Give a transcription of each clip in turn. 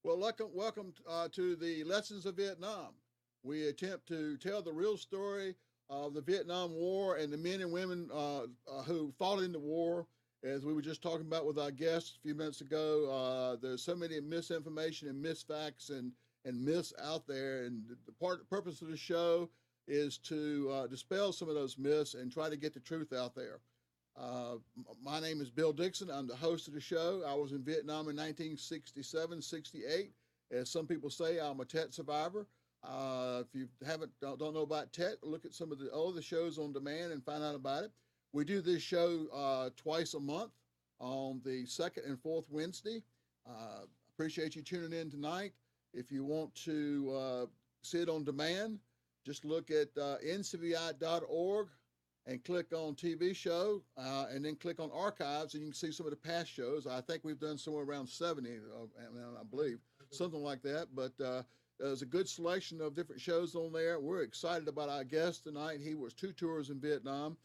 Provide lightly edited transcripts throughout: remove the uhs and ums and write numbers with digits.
Well, welcome to the Lessons of Vietnam. We attempt to tell the real story of the Vietnam War and the men and women who fought in the war. As we were just talking about with our guests a few minutes ago, there's so many misinformation and misfacts and myths out there. And the purpose of the show is to dispel some of those myths and try to get the truth out there. My name is Bill Dixon. I'm the host of the show. I was in Vietnam in 1967, 68. As some people say, I'm a Tet survivor. If you don't know about Tet, look at some of the other shows on demand and find out about it. We do this show twice a month on the second and fourth Wednesday. Appreciate you tuning in tonight. If you want to see it on demand, just look at ncvi.org. and click on TV show, and then click on archives, and you can see some of the past shows. I think we've done somewhere around 70, I believe, something like that. But there's a good selection of different shows on there. We're excited about our guest tonight. He was 2 tours in Vietnam,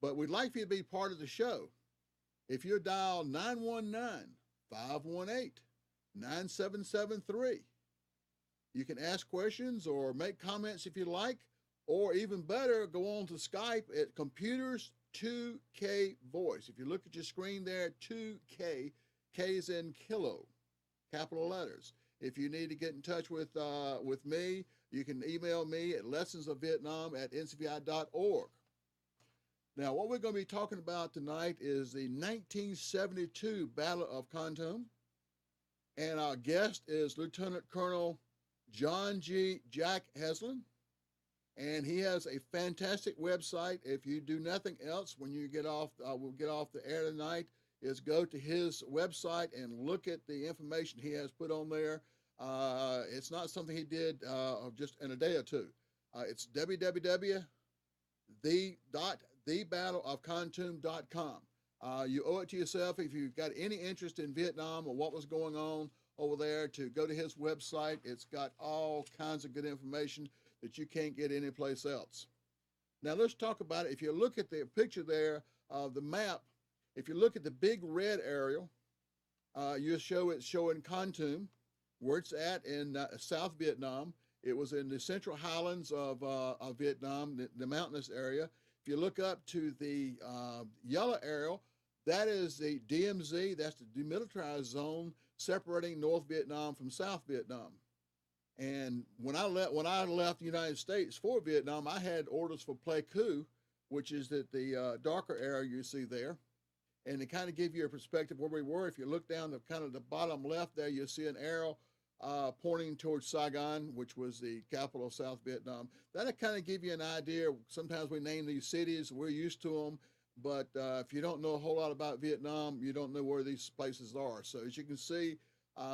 but we'd like for you to be part of the show. If you dial 919-518-9773, you can ask questions or make comments if you like. Or even better, go on to Skype at Computers 2K Voice. If you look at your screen there, 2K, K is in kilo, capital letters. If you need to get in touch with me, you can email me at lessonsofvietnam@ncvi.org. Now, what we're going to be talking about tonight is the 1972 Battle of Kontum. And our guest is Lieutenant Colonel John G. Jack Heslin. And he has a fantastic website. If you do nothing else, when you we'll get off the air tonight, is go to his website and look at the information he has put on there. It's not something he did just in a day or two. It's www.thebattleofkontum.com. You owe it to yourself if you've got any interest in Vietnam or what was going on over there to go to his website. It's got all kinds of good information that you can't get anyplace else. Now let's talk about it. If you look at the picture there of the map, if you look at the big red area, it's showing Kontum, where it's at in South Vietnam. It was in the central highlands of Vietnam, the mountainous area. If you look up to the yellow area, that is the DMZ, that's the demilitarized zone separating North Vietnam from South Vietnam. And when I left the United States for Vietnam, I had orders for Pleiku, which is the darker area you see there. And to kind of give you a perspective where we were, if you look down the kind of the bottom left there, you'll see an arrow pointing towards Saigon, which was the capital of South Vietnam. That'll kind of give you an idea. Sometimes we name these cities, we're used to them, but if you don't know a whole lot about Vietnam, you don't know where these places are. So as you can see,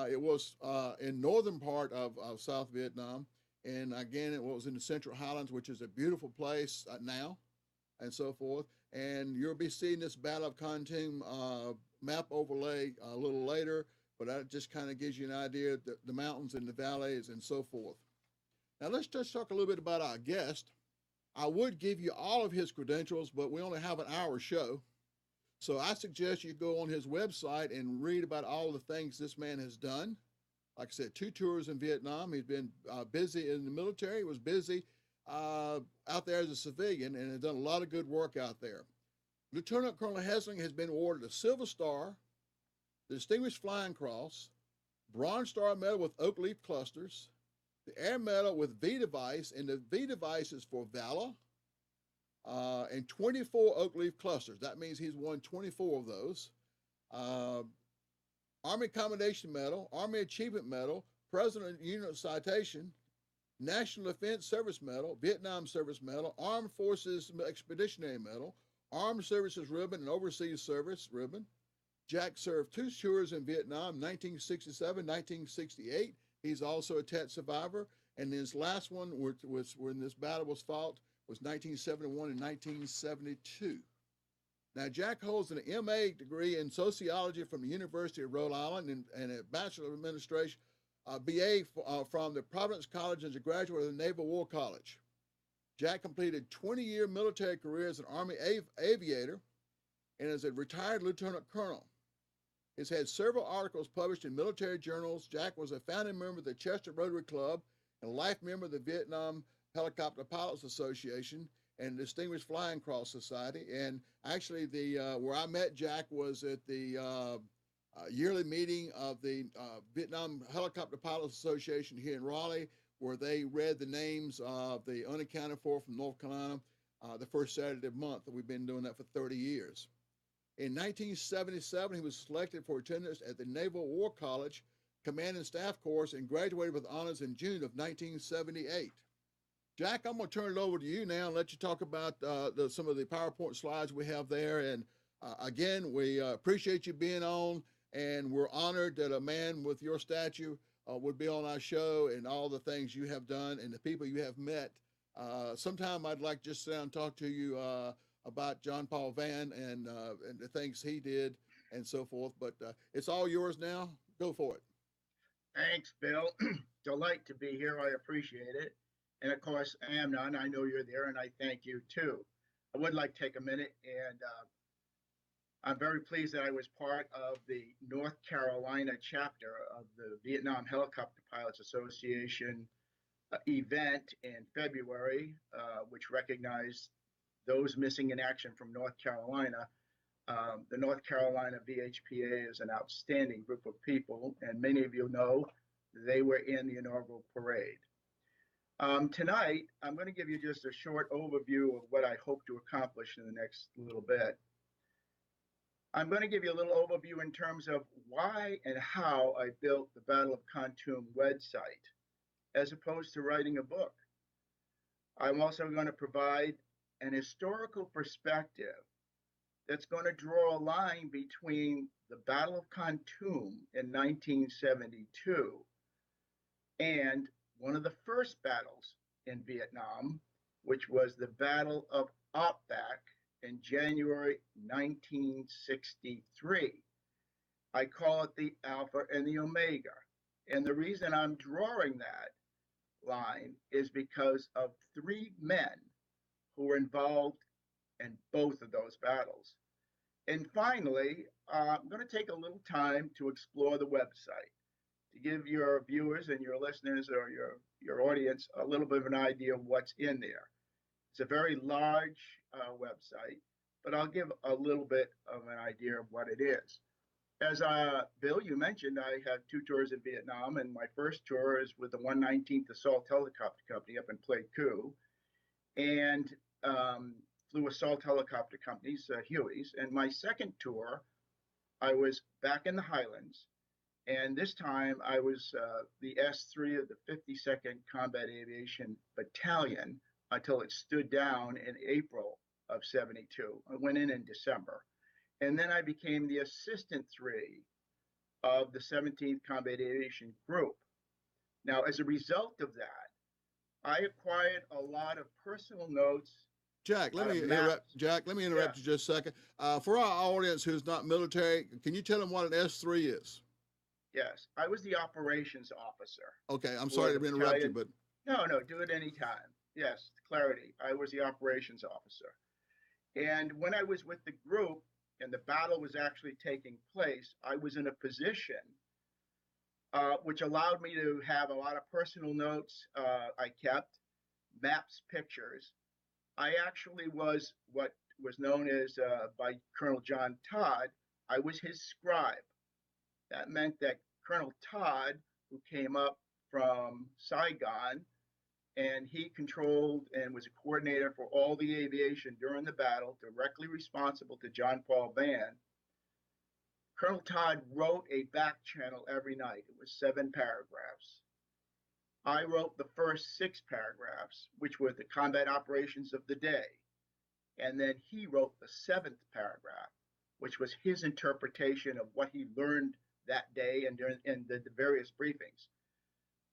it was in northern part of South Vietnam. And again, it was in the Central Highlands, which is a beautiful place now and so forth. And you'll be seeing this Battle of Kontum map overlay a little later, but that just kind of gives you an idea of the mountains and the valleys and so forth. Now let's just talk a little bit about our guest. I would give you all of his credentials, but we only have an hour show. So I suggest you go on his website and read about all the things this man has done. Like I said, 2 tours in Vietnam. He's been busy in the military. He was busy out there as a civilian and has done a lot of good work out there. Lieutenant Colonel Heslin has been awarded a Silver Star, the Distinguished Flying Cross, Bronze Star Medal with Oak Leaf Clusters, the Air Medal with V device, and the V device is for valor, and 24 Oak Leaf Clusters. That means he's won 24 of those. Army Commendation Medal, Army Achievement Medal, President Unit Citation, National Defense Service Medal, Vietnam Service Medal, Armed Forces Expeditionary Medal, Armed Services Ribbon, and Overseas Service Ribbon. Jack served 2 tours in Vietnam, 1967, 1968. He's also a Tet survivor. And his last one was when this battle was fought was 1971 and 1972. Now, Jack holds an MA degree in sociology from the University of Rhode Island and a Bachelor of Administration, BA from the Providence College as a graduate of the Naval War College. Jack completed 20-year military career as an Army aviator and is a retired lieutenant colonel. He's had several articles published in military journals. Jack was a founding member of the Chester Rotary Club and a life member of the Vietnam Helicopter Pilots Association and Distinguished Flying Cross Society. And actually, where I met Jack was at the yearly meeting of the Vietnam Helicopter Pilots Association here in Raleigh, where they read the names of the unaccounted for from North Carolina the first Saturday of the month. We've been doing that for 30 years. In 1977, he was selected for attendance at the Naval War College Command and Staff course and graduated with honors in June of 1978. Jack, I'm going to turn it over to you now and let you talk about some of the PowerPoint slides we have there. And again, we appreciate you being on, and we're honored that a man with your stature would be on our show and all the things you have done and the people you have met. Sometime I'd like to just sit down and talk to you about John Paul Vann and the things he did and so forth. But it's all yours now. Go for it. Thanks, Bill. Delight to be here. I appreciate it. And of course, I am none. I know you're there, and I thank you too. I would like to take a minute, and I'm very pleased that I was part of the North Carolina chapter of the Vietnam Helicopter Pilots Association event in February, which recognized those missing in action from North Carolina. The North Carolina VHPA is an outstanding group of people, and many of you know they were in the inaugural parade. Tonight, I'm going to give you just a short overview of what I hope to accomplish in the next little bit. I'm going to give you a little overview in terms of why and how I built the Battle of Kontum website, as opposed to writing a book. I'm also going to provide an historical perspective that's going to draw a line between the Battle of Kontum in 1972 and one of the first battles in Vietnam, which was the Battle of Ap Bac in January 1963. I call it the Alpha and the Omega. And the reason I'm drawing that line is because of three men who were involved in both of those battles. And finally, I'm going to take a little time to explore the website, to give your viewers and your listeners or your audience a little bit of an idea of what's in there. It's a very large website, but I'll give a little bit of an idea of what it is. As Bill, you mentioned, I had 2 tours in Vietnam, and my first tour is with the 119th Assault Helicopter Company up in Pleiku, and flew assault helicopter companies, Hueys. And my second tour, I was back in the Highlands, and this time I was the S3 of the 52nd Combat Aviation Battalion until it stood down in April of '72. I went in December. And then I became the Assistant 3 of the 17th Combat Aviation Group. Now, as a result of that, I acquired a lot of personal notes. Jack, let me interrupt you just a second. For our audience who's not military, can you tell them what an S3 is? Yes, I was the operations officer. Okay, I'm sorry to interrupt you, but... No, do it anytime. Yes, clarity. I was the operations officer. And when I was with the group and the battle was actually taking place, I was in a position which allowed me to have a lot of personal notes I kept, maps, pictures. I actually was what was known as, by Colonel John Todd, I was his scribe. That meant that Colonel Todd, who came up from Saigon, and he controlled and was a coordinator for all the aviation during the battle, directly responsible to John Paul Vann. Colonel Todd wrote a back channel every night. It was 7 paragraphs. I wrote the first 6 paragraphs, which were the combat operations of the day. And then he wrote the 7th paragraph, which was his interpretation of what he learned that day and during the various briefings.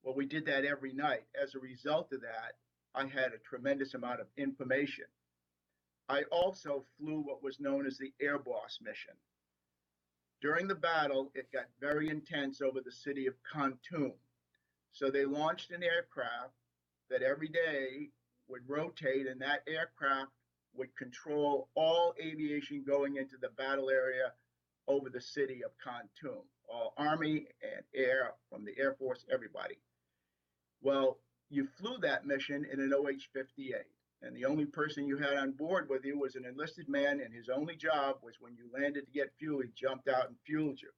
Well, we did that every night. As a result of that, I had a tremendous amount of information. I also flew what was known as the Air Boss mission. During the battle, it got very intense over the city of Kontum. So they launched an aircraft that every day would rotate, and that aircraft would control all aviation going into the battle area over the city of Kontum, all Army and Air, from the Air Force, everybody. Well, you flew that mission in an OH-58, and the only person you had on board with you was an enlisted man, and his only job was when you landed to get fuel, he jumped out and fueled you.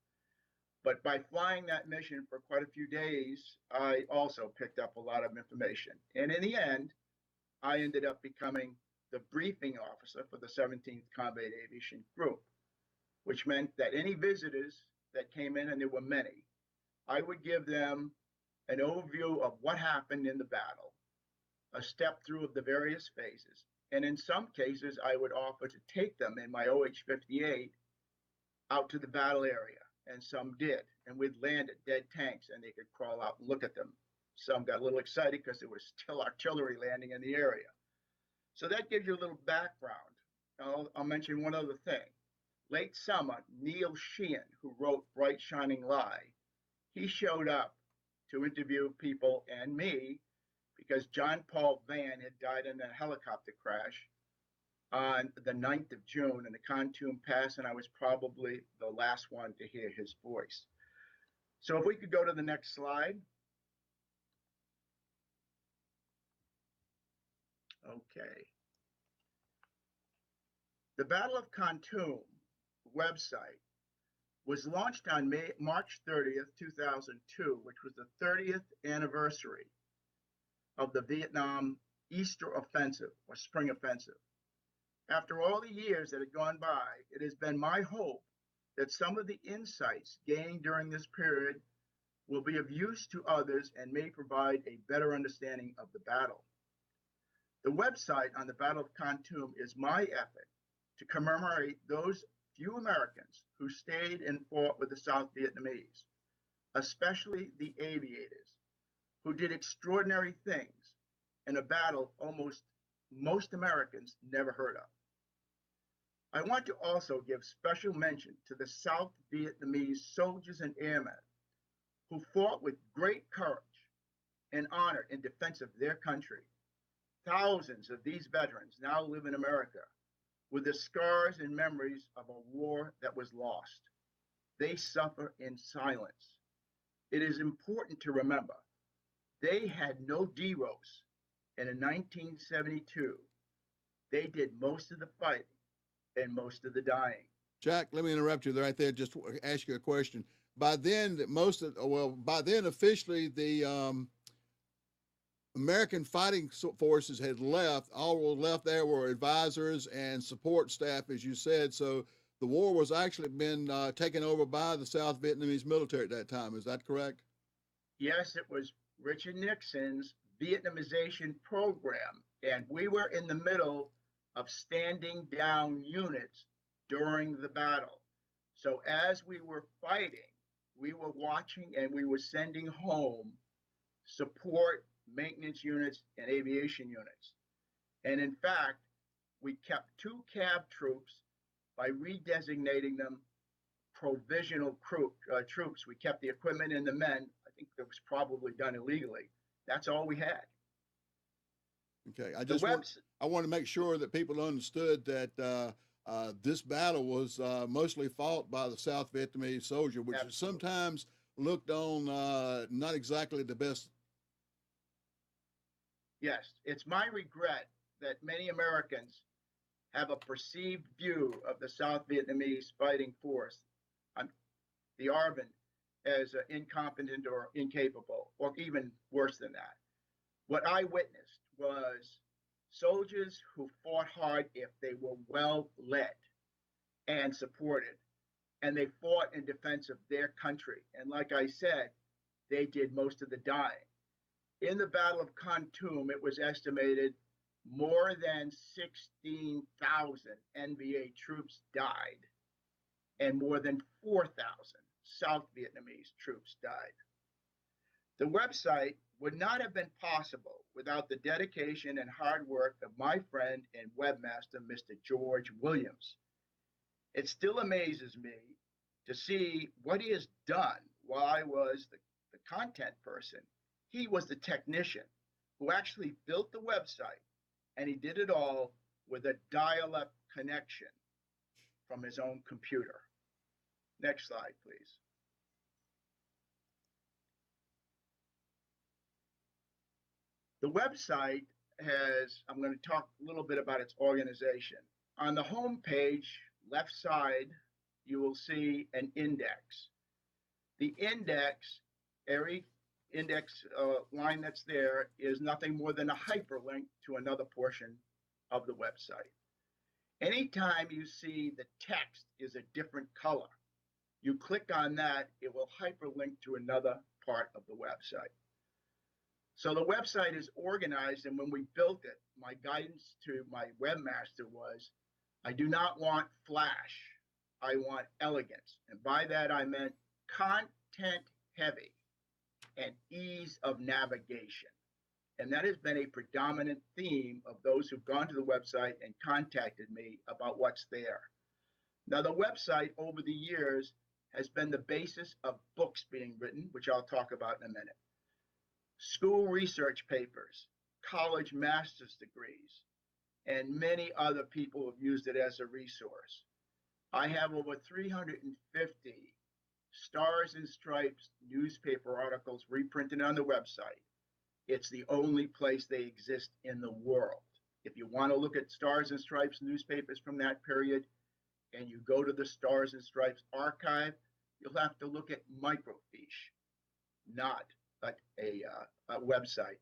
But by flying that mission for quite a few days, I also picked up a lot of information. And in the end, I ended up becoming the briefing officer for the 17th Combat Aviation Group, which meant that any visitors that came in, and there were many, I would give them an overview of what happened in the battle, a step through of the various phases, and in some cases, I would offer to take them in my OH-58 out to the battle area, and some did, and we'd land at dead tanks, and they could crawl out and look at them. Some got a little excited because there was still artillery landing in the area. So that gives you a little background. I'll mention one other thing. Late summer, Neil Sheehan, who wrote Bright Shining Lie, he showed up to interview people and me because John Paul Vann had died in a helicopter crash on the 9th of June in the Kontum Pass, and I was probably the last one to hear his voice. So if we could go to the next slide. Okay. The Battle of Kontum website was launched on March 30th, 2002, which was the 30th anniversary of the Vietnam Easter Offensive or Spring Offensive. After all the years that had gone by, it has been my hope that some of the insights gained during this period will be of use to others and may provide a better understanding of the battle. The website on the Battle of Kontum is my effort to commemorate those few Americans who stayed and fought with the South Vietnamese, especially the aviators, who did extraordinary things in a battle most Americans never heard of. I want to also give special mention to the South Vietnamese soldiers and airmen who fought with great courage and honor in defense of their country. Thousands of these veterans now live in America with the scars and memories of a war that was lost. They suffer in silence. It is important to remember they had no DEROs, and in 1972, they did most of the fighting and most of the dying. Jack, let me interrupt you right there. Just ask you a question. By then, officially, the American fighting forces had left. All were left there were advisors and support staff, as you said. So the war was actually been taken over by the South Vietnamese military at that time. Is that correct? Yes, it was Richard Nixon's Vietnamization program, and we were in the middle of standing down units during the battle. So as we were fighting, we were watching and we were sending home support, maintenance units, and aviation units. And in fact, we kept 2 CAV troops by redesignating them provisional troops. We kept the equipment and the men. I think it was probably done illegally. That's all we had. Okay, I want to make sure that people understood that this battle was mostly fought by the South Vietnamese soldier, which is sometimes looked on not exactly the best. Yes, it's my regret that many Americans have a perceived view of the South Vietnamese fighting force, the ARVN, as incompetent or incapable, or even worse than that. What I witnessed was soldiers who fought hard if they were well led and supported, and they fought in defense of their country. And like I said, they did most of the dying. In the Battle of Kontum, it was estimated more than 16,000 NVA troops died, and more than 4,000 South Vietnamese troops died. The website would not have been possible without the dedication and hard work of my friend and webmaster, Mr. George Williams. It still amazes me to see what he has done while I was the content person. He was the technician who actually built the website, and he did it all with a dial-up connection from his own computer. Next slide, please. The website has, I'm going to talk a little bit about its organization. On the home page, left side, you will see an index. The index, every index line that's there is nothing more than a hyperlink to another portion of the website. Anytime you see the text is a different color, you click on that, it will hyperlink to another part of the website. So the website is organized, and when we built it, my guidance to my webmaster was, I do not want flash, I want elegance. And by that I meant content heavy and ease of navigation. And that has been a predominant theme of those who've gone to the website and contacted me about what's there. Now, the website over the years has been the basis of books being written, which I'll talk about in a minute, school research papers, college master's degrees, and many other people have used it as a resource. I have over 350 Stars and Stripes newspaper articles reprinted on the website. It's the only place they exist in the world. If you want to look at Stars and Stripes newspapers from that period, and you go to the Stars and Stripes archive, you'll have to look at microfiche, not a website.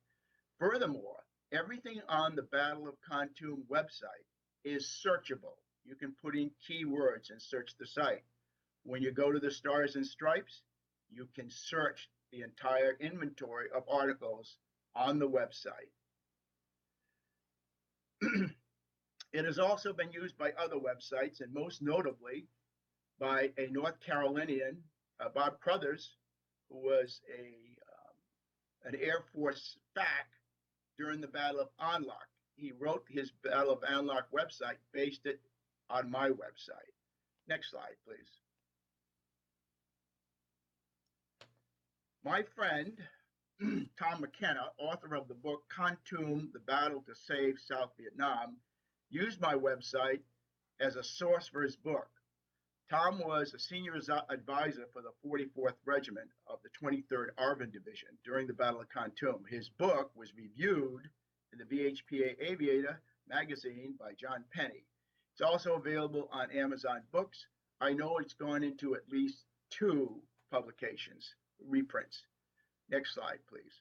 Furthermore, everything on the Battle of Kontum website is searchable. You can put in keywords and search the site. When you go to the Stars and Stripes, you can search the entire inventory of articles on the website. It has also been used by other websites, and most notably by a North Carolinian, Bob Crothers, who was an Air Force FAC during the Battle of Anlak. He wrote his Battle of Anlak website, based it on my website. Next slide, please. My friend, Tom McKenna, author of the book Kontum, The Battle to Save South Vietnam, used my website as a source for his book. Tom was a senior advisor for the 44th Regiment of the 23rd ARVN Division during the Battle of Kontum. His book was reviewed in the VHPA Aviator magazine by John Penny. It's also available on Amazon Books. I know it's gone into at least 2 publications, reprints. Next slide, please.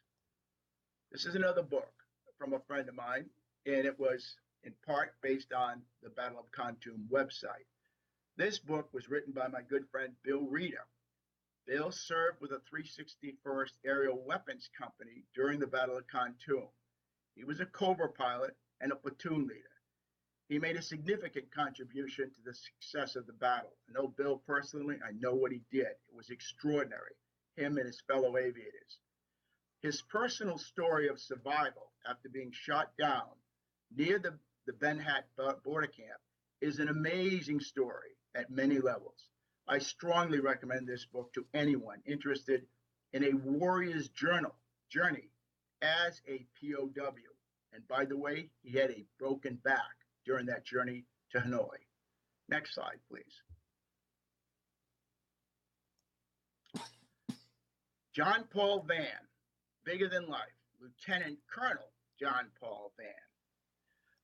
This is another book from a friend of mine, and it was in part based on the Battle of Kontum website. This book was written by my good friend Bill Reeder. Bill served with the 361st Aerial Weapons Company during the Battle of Kontum. He was a Cobra pilot and a platoon leader. He made a significant contribution to the success of the battle. I know Bill personally, I know what he did. It was extraordinary, him and his fellow aviators. His personal story of survival after being shot down near the Ben Hat border camp is an amazing story at many levels. I strongly recommend this book to anyone interested in a warrior's journey as a POW. And by the way, he had a broken back during that journey to Hanoi. Next slide, please. John Paul Vann, bigger than life, Lieutenant Colonel John Paul Vann,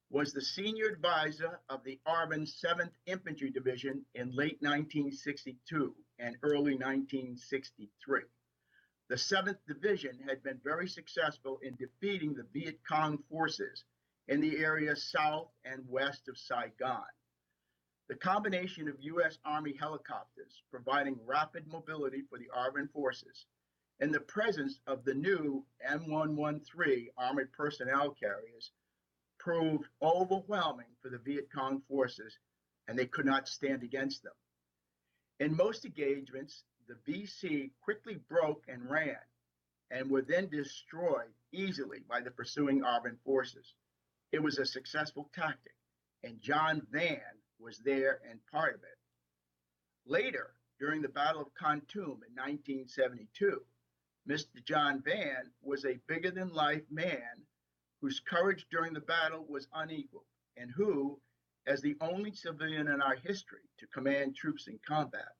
was the senior advisor of the ARVN 7th Infantry Division in late 1962 and early 1963. The 7th Division had been very successful in defeating the Viet Cong forces in the area south and west of Saigon. The combination of U.S. Army helicopters providing rapid mobility for the ARVN forces and the presence of the new M113 armored personnel carriers proved overwhelming for the Viet Cong forces, and they could not stand against them. In most engagements, the VC quickly broke and ran, and were then destroyed easily by the pursuing ARVN forces. It was a successful tactic, and John Vann was there and part of it. Later, during the Battle of Kontum in 1972, Mr. John Vann was a bigger-than-life man whose courage during the battle was unequaled, and who, as the only civilian in our history to command troops in combat,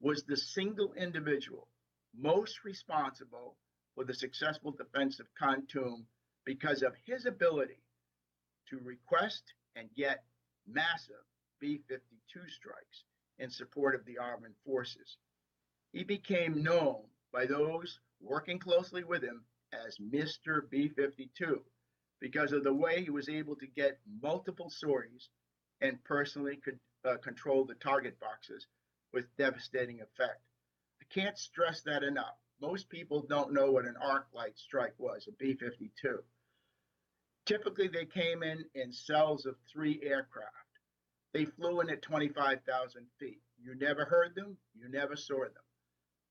was the single individual most responsible for the successful defense of Kontum because of his ability to request and get massive B-52 strikes in support of the armed forces. He became known by those working closely with him as Mr. B-52 because of the way he was able to get multiple sorties and personally could control the target boxes with devastating effect. I can't stress that enough. Most people don't know what an arc light strike was, a B-52. Typically, they came in cells of 3 aircraft. They flew in at 25,000 feet. You never heard them, you never saw them.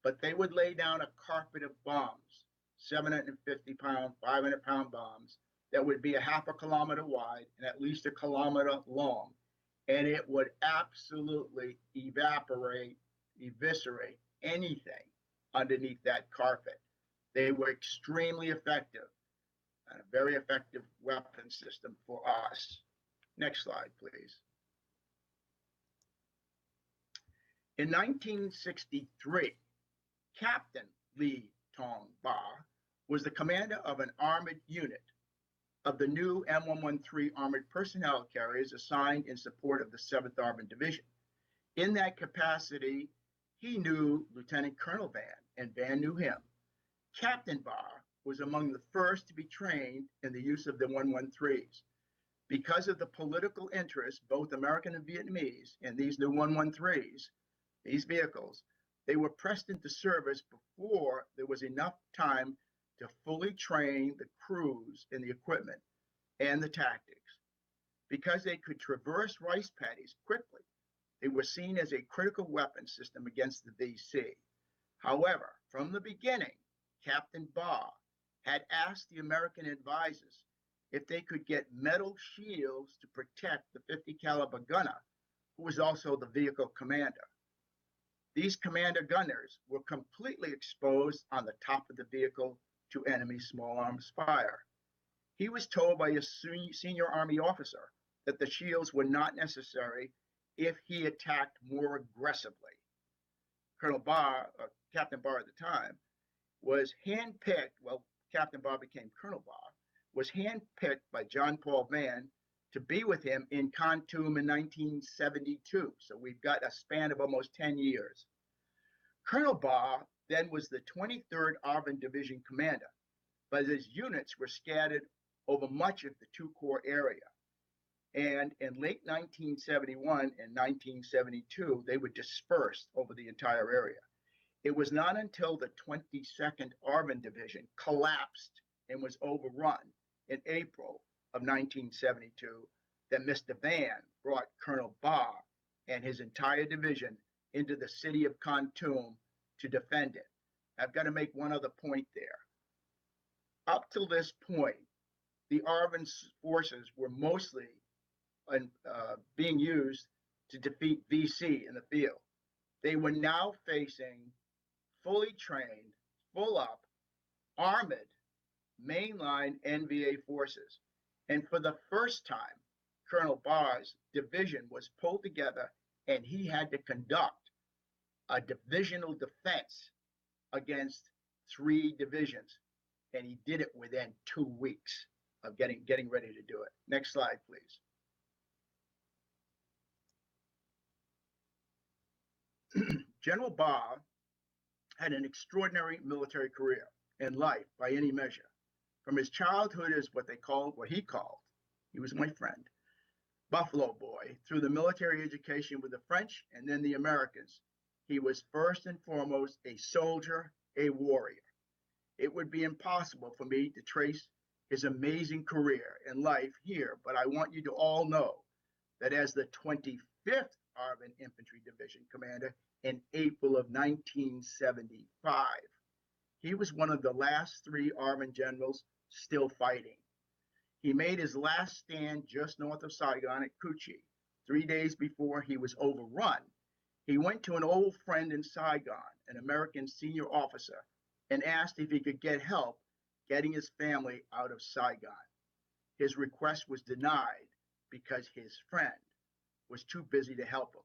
But they would lay down a carpet of bombs, 750-pound, 500-pound bombs that would be a half a kilometer wide and at least a kilometer long. And it would absolutely eviscerate anything underneath that carpet. They were extremely effective and a very effective weapon system for us. Next slide, please. In 1963, Captain Ly Tong Ba was the commander of an armored unit of the new M113 armored personnel carriers assigned in support of the 7th Armored Division. In that capacity, he knew Lieutenant Colonel Vann, and Vann knew him. Captain Ba was among the first to be trained in the use of the 113s. Because of the political interest, both American and Vietnamese, in these new 113s, these vehicles, they were pressed into service before there was enough time to fully train the crews in the equipment and the tactics. Because they could traverse rice paddies quickly, they were seen as a critical weapon system against the VC. However, from the beginning, Captain Ba had asked the American advisors if they could get metal shields to protect the 50 caliber gunner, who was also the vehicle commander. These commander gunners were completely exposed on the top of the vehicle to enemy small arms fire. He was told by a senior Army officer that the shields were not necessary if he attacked more aggressively. Colonel Ba, Captain Ba at the time, was handpicked, well, Captain Ba became Colonel Ba, was handpicked by John Paul Vann to be with him in Kontum in 1972. So we've got a span of almost 10 years. Colonel Ba then was the 23rd Armored Division commander, but his units were scattered over much of the 2 Corps area. And in late 1971 and 1972, they were dispersed over the entire area. It was not until the 22nd Armored Division collapsed and was overrun in April of 1972 that Mr. Vann brought Colonel Ba and his entire division into the city of Kontum to defend it. I've got to make one other point there. Up to this point, the armed forces were mostly being used to defeat VC in the field. They were now facing fully trained, full up, armored, mainline NVA forces. And for the first time, Colonel Ba's division was pulled together and he had to conduct a divisional defense against 3 divisions. And he did it within 2 weeks of getting ready to do it. Next slide, please. General Ba had an extraordinary military career and life by any measure. From his childhood as what he called, he was my friend, Buffalo Boy, through the military education with the French and then the Americans, he was first and foremost a soldier, a warrior. It would be impossible for me to trace his amazing career and life here, but I want you to all know that as the 25th Armored Infantry Division commander in April of 1975, he was one of the last 3 Army generals still fighting. He made his last stand just north of Saigon at Kuchi. 3 days before he was overrun, he went to an old friend in Saigon, an American senior officer, and asked if he could get help getting his family out of Saigon. His request was denied because his friend was too busy to help him.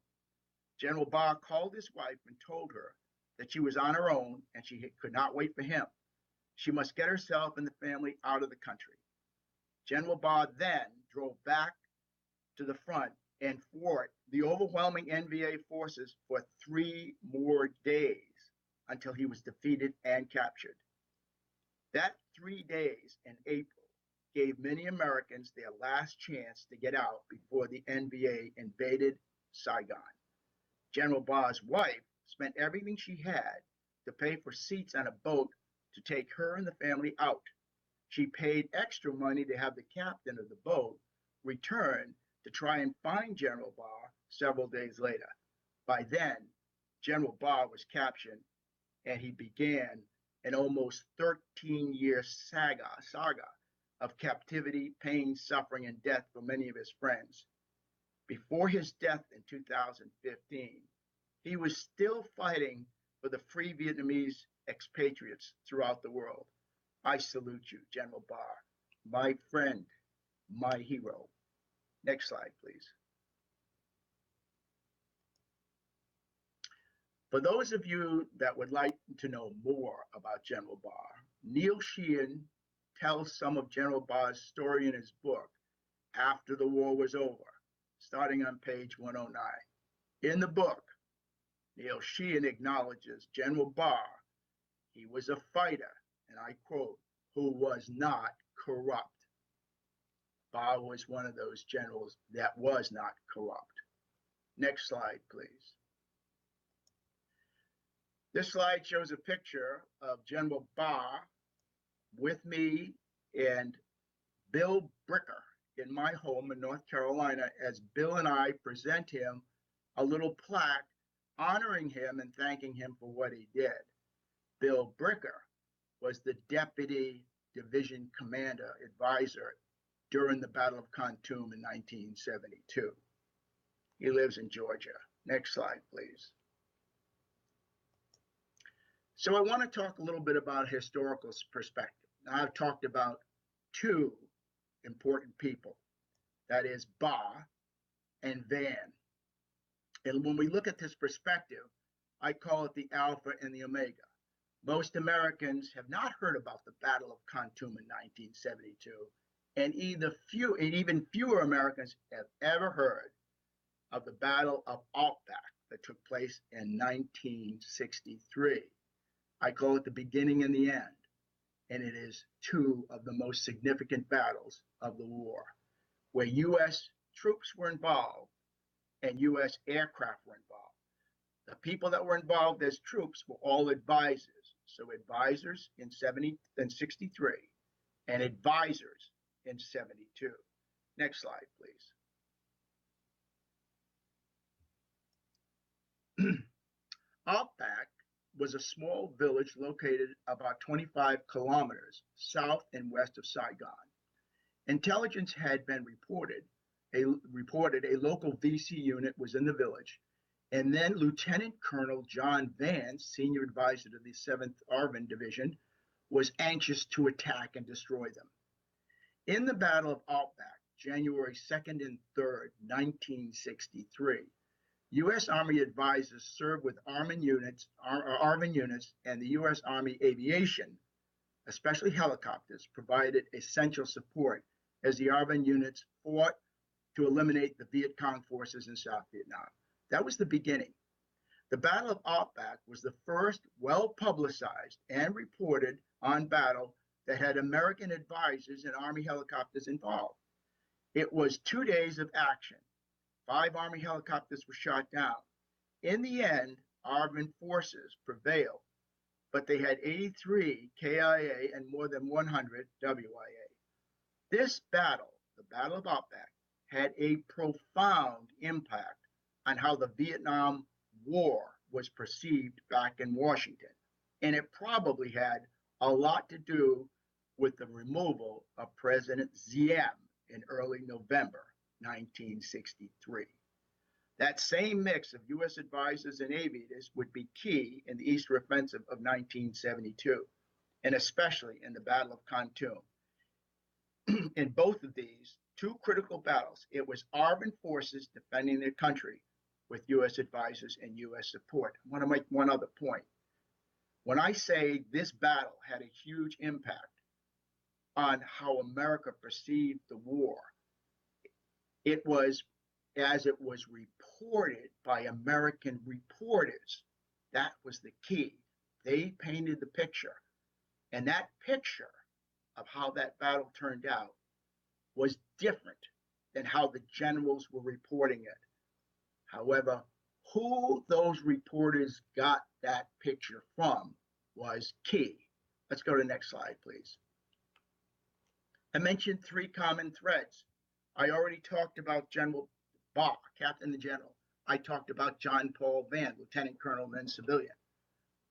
General Ba called his wife and told her that she was on her own and she could not wait for him. She must get herself and the family out of the country. General Ba then drove back to the front and fought the overwhelming NVA forces for 3 more days until he was defeated and captured. That 3 days in April gave many Americans their last chance to get out before the NVA invaded Saigon. General Ba's wife spent everything she had to pay for seats on a boat to take her and the family out. She paid extra money to have the captain of the boat return to try and find General Ba several days later. By then, General Ba was captured and he began an almost 13-year saga of captivity, pain, suffering, and death for many of his friends. Before his death in 2015, he was still fighting for the free Vietnamese expatriates throughout the world. I salute you, General Ba, my friend, my hero. Next slide, please. For those of you that would like to know more about General Ba, Neil Sheehan tells some of General Ba's story in his book, After the War Was Over, starting on page 109. In the book, Neil Sheehan acknowledges General Ba, he was a fighter, and I quote, who was not corrupt. Ba was one of those generals that was not corrupt. Next slide, please. This slide shows a picture of General Ba with me and Bill Bricker in my home in North Carolina as Bill and I present him a little plaque honoring him and thanking him for what he did. Bill Bricker was the Deputy Division Commander Advisor during the Battle of Kontum in 1972. He lives in Georgia. Next slide, please. So I want to talk a little bit about historical perspective. Now, I've talked about 2 important people, that is Ba and Vann. And when we look at this perspective, I call it the Alpha and the Omega. Most Americans have not heard about the Battle of Kontum in 1972, and even fewer Americans have ever heard of the Battle of Ap Bac that took place in 1963. I call it the beginning and the end, and it is 2 of the most significant battles of the war, where U.S. troops were involved and U.S. aircraft were involved. The people that were involved as troops were all advisors. So advisors in 63 and advisors in 72. Next slide, please. Ap Bac was a small village located about 25 kilometers south and west of Saigon. Intelligence had been reported a local VC unit was in the village, and then Lieutenant Colonel John Vann, senior advisor to the 7th ARVN Division, was anxious to attack and destroy them. In the Battle of Ap Bac, January 2nd and 3rd, 1963, U.S. Army advisors served with ARVN units and the U.S. Army aviation, especially helicopters, provided essential support as the ARVN units fought to eliminate the Viet Cong forces in South Vietnam. That was the beginning. The Battle of Ap Bac was the first well-publicized and reported on battle that had American advisors and Army helicopters involved. It was 2 days of action. 5 Army helicopters were shot down. In the end, ARVN forces prevailed, but they had 83 KIA and more than 100 WIA. This battle, the Battle of Ap Bac, had a profound impact on how the Vietnam War was perceived back in Washington. And it probably had a lot to do with the removal of President Diem in early November 1963. That same mix of U.S. advisors and aviators would be key in the Eastern Offensive of 1972, and especially in the Battle of Kontum. In both of these 2 critical battles, it was ARVN forces defending their country with U.S. advisors and U.S. support. I want to make one other point. When I say this battle had a huge impact on how America perceived the war, it was as it was reported by American reporters. That was the key. They painted the picture. And that picture of how that battle turned out was different than how the generals were reporting it. However, who those reporters got that picture from was key. Let's go to the next slide, please. I mentioned three common threads. I already talked about General Ba, Captain the General. I talked about John Paul Vann, Lieutenant Colonel, then civilian.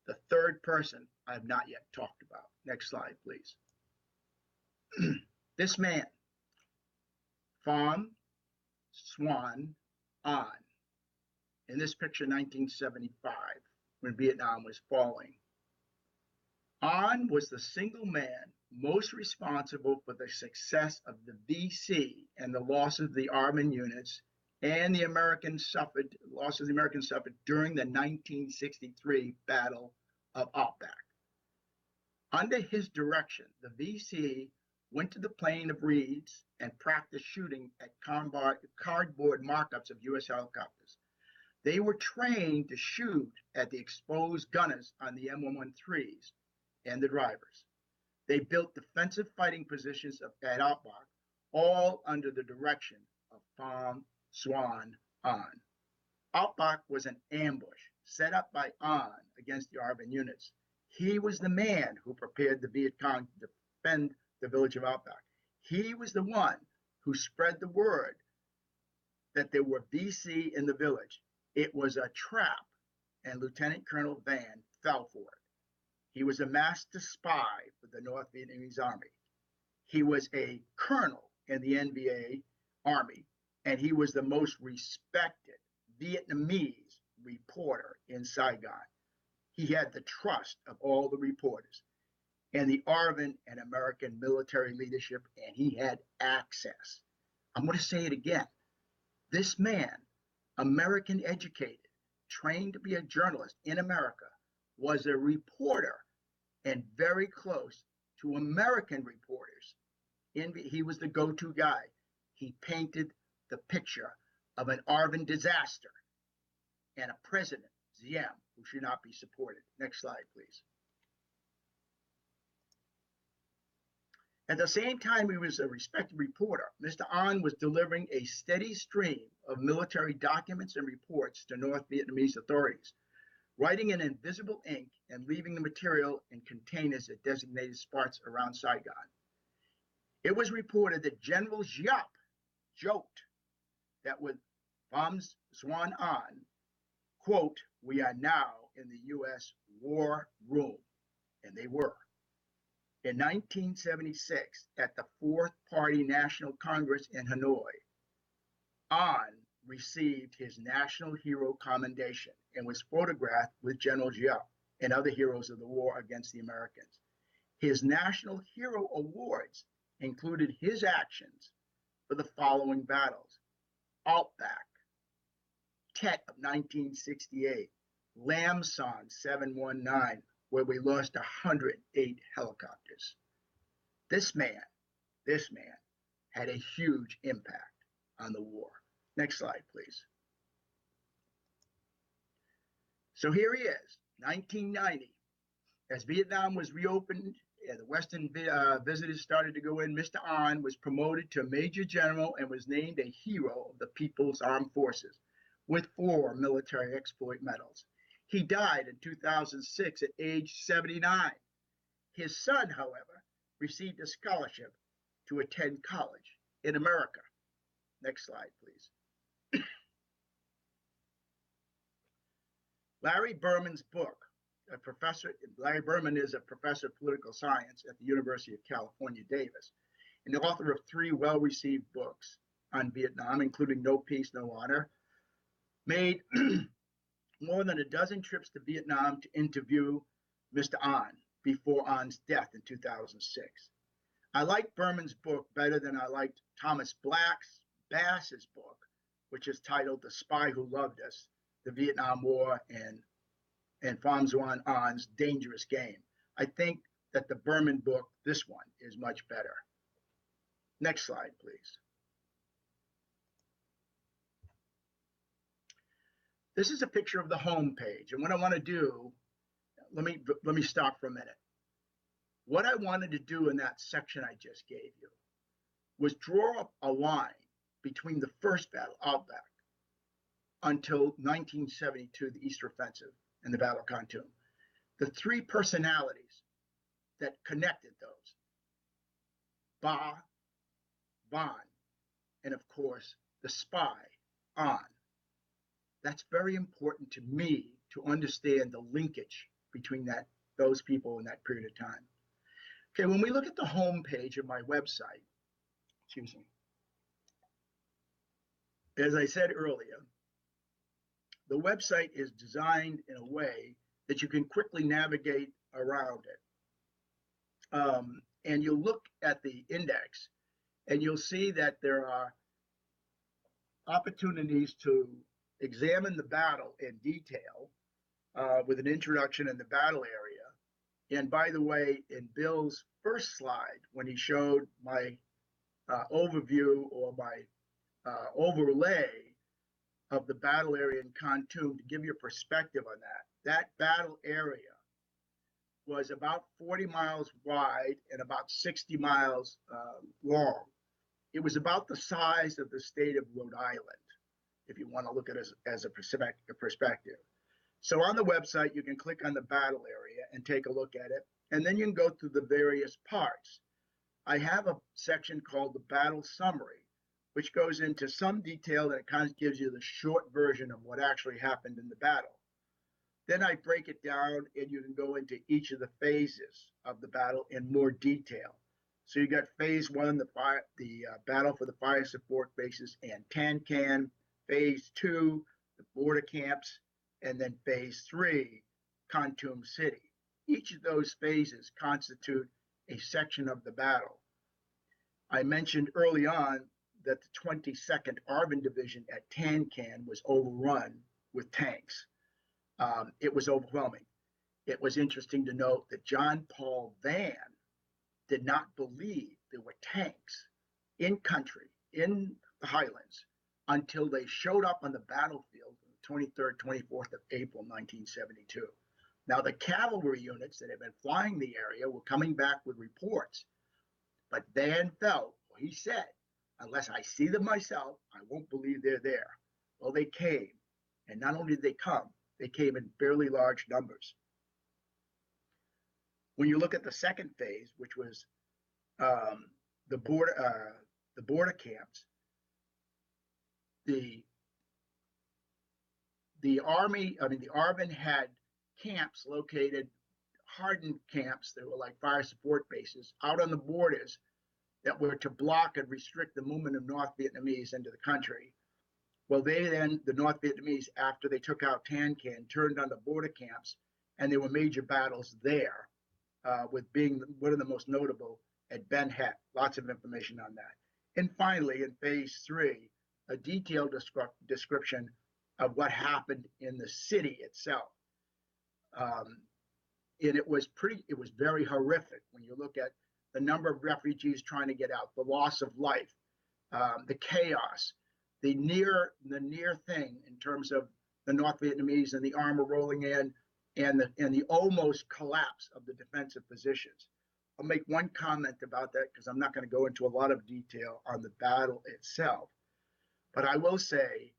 The third person I have not yet talked about. Next slide, please. This man, Pham Xuan An, in this picture, 1975, when Vietnam was falling. An was the single man most responsible for the success of the VC and the loss of the Army units and the loss of the Americans suffered during the 1963 Battle of Ap Bac. Under his direction, the VC went to the plain of reeds and practiced shooting at cardboard mock-ups of U.S. helicopters. They were trained to shoot at the exposed gunners on the M113s and the drivers. They built defensive fighting positions at Ap Bac, all under the direction of Pham Xuan An. Ap Bac was an ambush set up by An against the Arvin units. He was the man who prepared the Viet Cong to defend the village of Ap Bac. He was the one who spread the word that there were VC in the village. It was a trap, and Lieutenant Colonel Vann fell for it. He was a master spy for the North Vietnamese Army. He was a colonel in the NVA Army, and he was the most respected Vietnamese reporter in Saigon. He had the trust of all the reporters and the Arvin and American military leadership, and he had access. I'm going to say it again. This man, American educated, trained to be a journalist in America, was a reporter and very close to American reporters. He was the go-to guy. He painted the picture of an Arvin disaster and a president, Diem, who should not be supported. Next slide, please. At the same time he was a respected reporter, Mr. An was delivering a steady stream of military documents and reports to North Vietnamese authorities, writing in invisible ink and leaving the material in containers at designated spots around Saigon. It was reported that General Giap joked that with Pham Xuan An, quote, "We are now in the U.S. war room," and they were. In 1976, at the Fourth Party National Congress in Hanoi, An received his National Hero Commendation and was photographed with General Giap and other heroes of the war against the Americans. His National Hero Awards included his actions for the following battles: Ap Bac, Tet of 1968, Lam Son 719, where we lost 108 helicopters. This man had a huge impact on the war. Next slide, please. So here he is, 1990. As Vietnam was reopened and the Western visitors started to go in, Mr. An was promoted to Major General and was named a hero of the People's Armed Forces with 4 military exploit medals. He died in 2006 at age 79. His son, however, received a scholarship to attend college in America. Next slide, please. Larry Berman's book, Larry Berman is a professor of political science at the University of California, Davis, and the author of 3 well-received books on Vietnam, including No Peace, No Honor, made more than a dozen trips to Vietnam to interview Mr. An before An's death in 2006. I like Berman's book better than I liked Thomas Bass's book, which is titled The Spy Who Loved Us, the Vietnam War and Pham Xuan An's Dangerous Game. I think that the Berman book, this one, is much better. Next slide, please. This is a picture of the home page. And what I want to do, let me stop for a minute. What I wanted to do in that section I just gave you was draw up a line between the first battle, Ap Bac, until 1972, the Easter Offensive and the Battle of Kontum. The three personalities that connected those, Ba, Vann, and of course, the spy, An. That's very important to me to understand the linkage between those people in that period of time. Okay, when we look at the home page of my website, excuse me, as I said earlier, the website is designed in a way that you can quickly navigate around it. And you'll look at the index and you'll see that there are opportunities to examine the battle in detail with an introduction in the battle area. And by the way, in Bill's first slide, when he showed my overview or my overlay of the battle area in Kontum, to give you a perspective on that battle area was about 40 miles wide and about 60 miles long. It was about the size of the state of Rhode Island, if you want to look at it as a perspective. So on the website, you can click on the battle area and take a look at it, and then you can go through the various parts. I have a section called the battle summary, which goes into some detail that kind of gives you the short version of what actually happened in the battle. Then I break it down and you can go into each of the phases of the battle in more detail. So you got phase one, the battle for the fire support bases and Tan-Can, phase two, the border camps, and then phase three, Kontum City. Each of those phases constitute a section of the battle. I mentioned early on that the 22nd ARVN Division at Tan-Can was overrun with tanks. It was overwhelming. It was interesting to note that John Paul Vann did not believe there were tanks in country, in the Highlands, until they showed up on the battlefield on the 23rd, 24th of April, 1972. Now, the cavalry units that had been flying the area were coming back with reports, but Vann felt, well, he said, unless I see them myself, I won't believe they're there. Well, they came, and not only did they come, they came in fairly large numbers. When you look at the second phase, which was the border camps, the ARVN had camps located, hardened camps that were like fire support bases out on the borders that were to block and restrict the movement of North Vietnamese into the country. Well, the North Vietnamese, after they took out Tan-Can, turned on the border camps, and there were major battles there, with being one of the most notable at Ben Het. Lots of information on that. And finally, in phase three, a detailed description of what happened in the city itself. And it was very horrific when you look at the number of refugees trying to get out, the loss of life, the chaos, the near thing in terms of the North Vietnamese and the armor rolling in, and the almost collapse of the defensive positions. I'll make one comment about that because I'm not going to go into a lot of detail on the battle itself. But I will say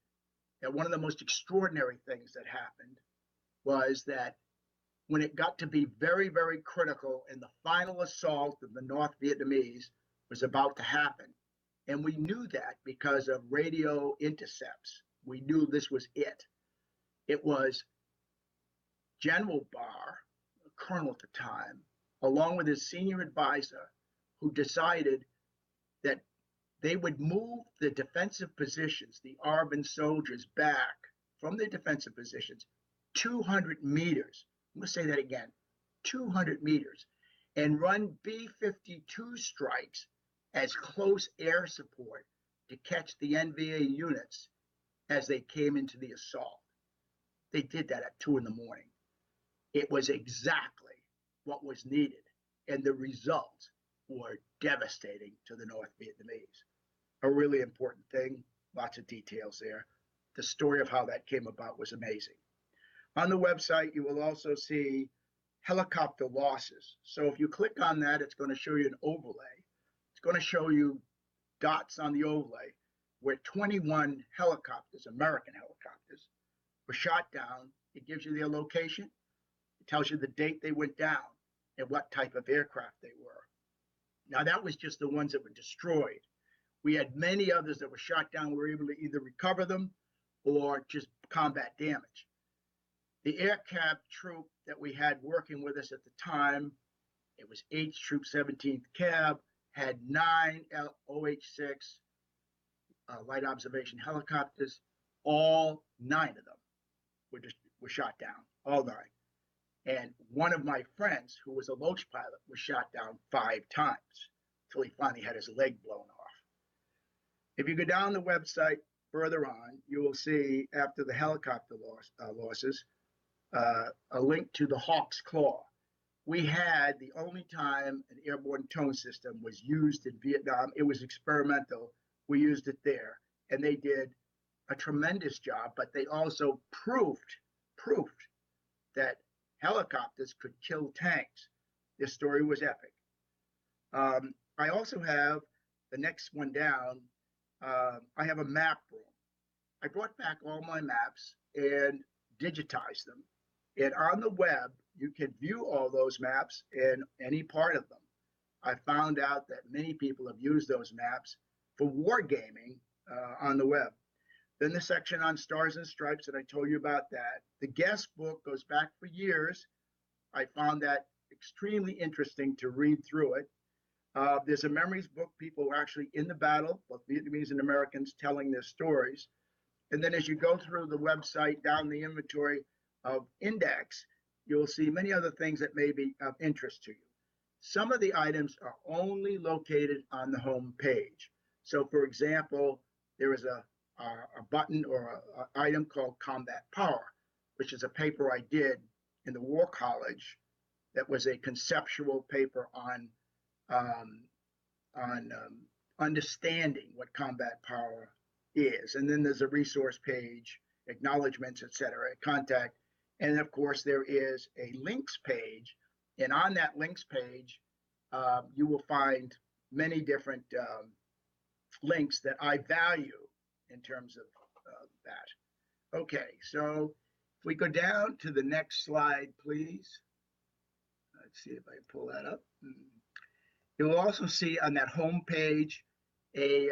that one of the most extraordinary things that happened was that when it got to be very, very critical and the final assault of the North Vietnamese was about to happen, and we knew that because of radio intercepts, we knew this was it. It was General Barr, a colonel at the time, along with his senior advisor, who decided that they would move the defensive positions, the ARVN soldiers, back from their defensive positions 200 meters. I'm going to say that again, 200 meters, and run B-52 strikes as close air support to catch the NVA units as they came into the assault. They did that at 2 in the morning. It was exactly what was needed, and the results were devastating to the North Vietnamese. A really important thing, lots of details there. The story of how that came about was amazing. On the website, you will also see helicopter losses. So if you click on that, it's going to show you an overlay. It's going to show you dots on the overlay where 21 helicopters, American helicopters, were shot down. It gives you their location. It tells you the date they went down and what type of aircraft they were. Now, that was just the ones that were destroyed. We had many others that were shot down. We were able to either recover them or just combat damage. The air cab troop that we had working with us at the time, it was 8th Troop 17th Cab, had 9 OH-6 light observation helicopters. All 9 of them were shot down, all 9. And one of my friends, who was a Loach pilot, was shot down 5 times until he finally had his leg blown off. If you go down the website further on, you will see, after the helicopter losses, a link to the Hawk's Claw. We had the only time an airborne tone system was used in Vietnam. It was experimental. We used it there, and they did a tremendous job, but they also proved that helicopters could kill tanks. This story was epic. I also have the next one down. I have a map room. I brought back all my maps and digitized them. And on the web, you can view all those maps and any part of them. I found out that many people have used those maps for wargaming on the web. Then the section on Stars and Stripes, and I told you about that. The guest book goes back for years. I found that extremely interesting to read through it. There's a memories book. People were actually in the battle, both Vietnamese and Americans, telling their stories. And then as you go through the website, down the inventory of index, you'll see many other things that may be of interest to you. Some of the items are only located on the home page. So for example, there is a button or an item called Combat Power, which is a paper I did in the War College that was a conceptual paper on understanding what combat power is. And then there's a resource page, acknowledgments, etc., contact. And of course, there is a links page. And on that links page, you will find many different links that I value in terms of that. Okay, so if we go down to the next slide, please. Let's see if I can pull that up. You'll also see on that home page a